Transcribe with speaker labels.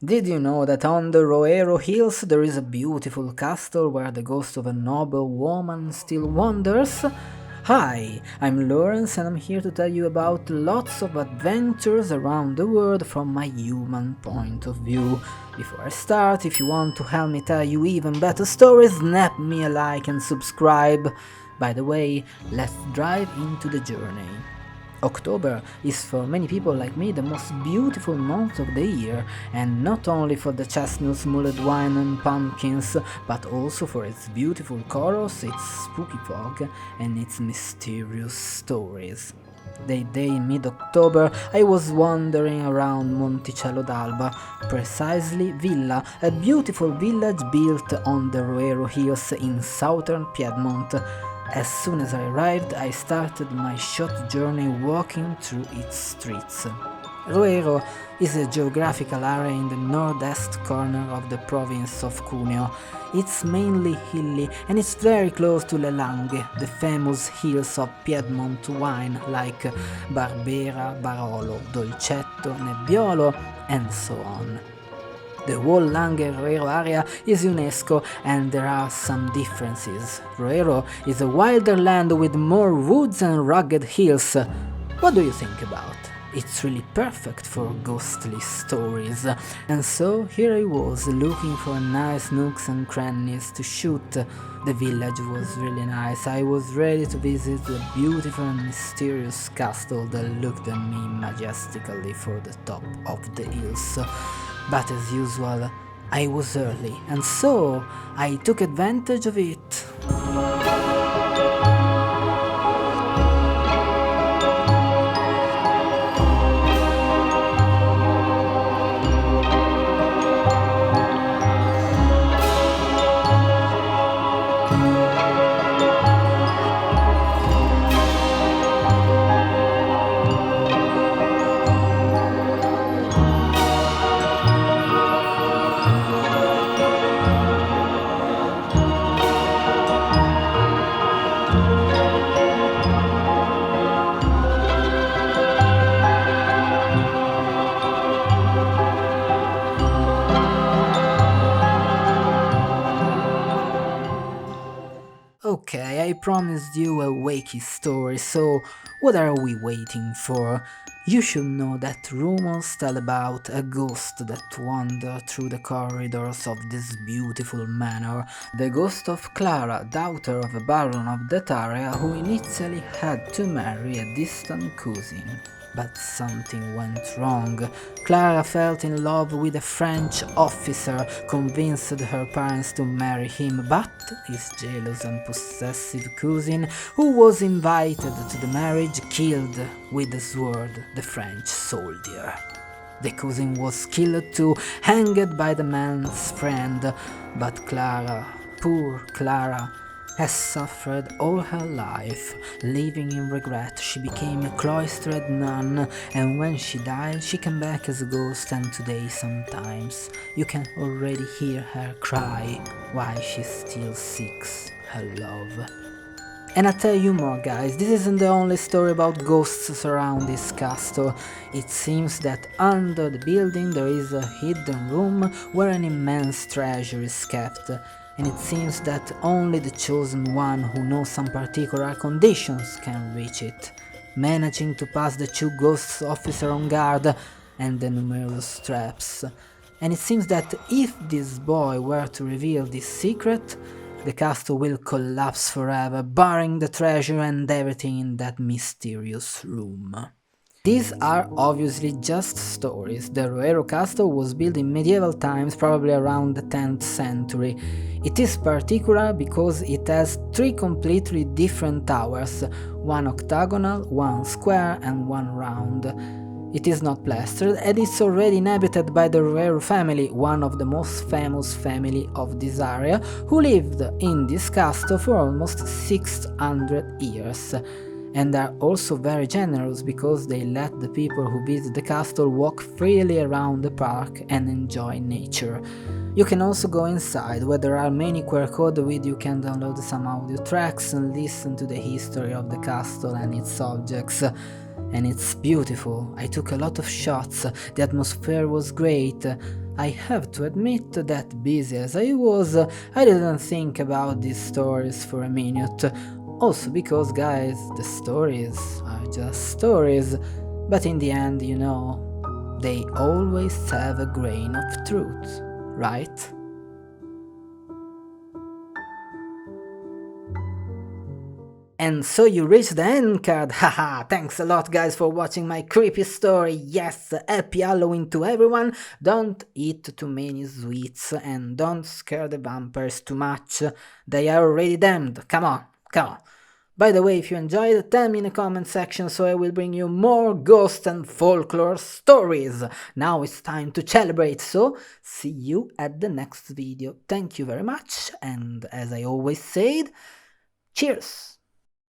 Speaker 1: Did you know that on the Roero Hills there is a beautiful castle where the ghost of a noble woman still wanders? Hi, I'm Lawrence and I'm here to tell you about lots of adventures around the world from my human point of view. Before I start, if you want to help me tell you even better stories, snap me a like and subscribe. By the way, let's dive into the journey. October is for many people like me the most beautiful month of the year, and not only for the chestnuts, mulled wine and pumpkins, but also for its beautiful chorus, its spooky fog, and its mysterious stories. That day in mid-October I was wandering around Monticello d'Alba, precisely Villa, a beautiful village built on the Roero Hills in southern Piedmont. As soon as I arrived, I started my short journey walking through its streets. Roero is a geographical area in the northeast corner of the province of Cuneo. It's mainly hilly and it's very close to Le Langhe, the famous hills of Piedmont wine like Barbera, Barolo, Dolcetto, Nebbiolo, and so on. The whole Langhe Roero area is UNESCO and there are some differences. Roero is a wilder land with more woods and rugged hills. What do you think about? It's really perfect for ghostly stories. And so here I was looking for nice nooks and crannies to shoot. The village was really nice. I was ready to visit the beautiful and mysterious castle that looked at me majestically from the top of the hills. But as usual, I was early, and so I took advantage of it. Okay, I promised you a wakey story, so what are we waiting for? You should know that rumors tell about a ghost that wandered through the corridors of this beautiful manor, the ghost of Clara, daughter of a baron of that area who initially had to marry a distant cousin. But something went wrong. Clara fell in love with a French officer, convinced her parents to marry him, but his jealous and possessive cousin, who was invited to the marriage, killed with a sword the French soldier. The cousin was killed too, hanged by the man's friend, but Clara, poor Clara, has suffered all her life. Living in regret, she became a cloistered nun, and when she died, she came back as a ghost, and today sometimes you can already hear her cry while she still seeks her love. And I tell you more, guys, this isn't the only story about ghosts around this castle. It seems that under the building there is a hidden room where an immense treasure is kept, and it seems that only the chosen one who knows some particular conditions can reach it, managing to pass the two ghosts officer on guard and the numerous traps. And it seems that if this boy were to reveal this secret, the castle will collapse forever, barring the treasure and everything in that mysterious room. These are obviously just stories. The Roero castle was built in medieval times, probably around the 10th century. It is particular because it has three completely different towers, one octagonal, one square and one round. It is not plastered and it's already inhabited by the Roero family, one of the most famous family of this area, who lived in this castle for almost 600 years. And are also very generous because they let the people who visit the castle walk freely around the park and enjoy nature. You can also go inside, where there are many QR codes with you can download some audio tracks and listen to the history of the castle and its objects. And it's beautiful. I took a lot of shots, the atmosphere was great. I have to admit that busy as I was, I didn't think about these stories for a minute. Also because, guys, the stories are just stories, but in the end, they always have a grain of truth, right? And so you reached the end card, haha, thanks a lot guys for watching my creepy story, yes, happy Halloween to everyone, don't eat too many sweets and don't scare the vampires too much, they are already damned, come on, come on. By the way, if you enjoyed, tell me in the comment section so I will bring you more ghost and folklore stories. Now it's time to celebrate, so see you at the next video. Thank you very much, and as I always said, cheers!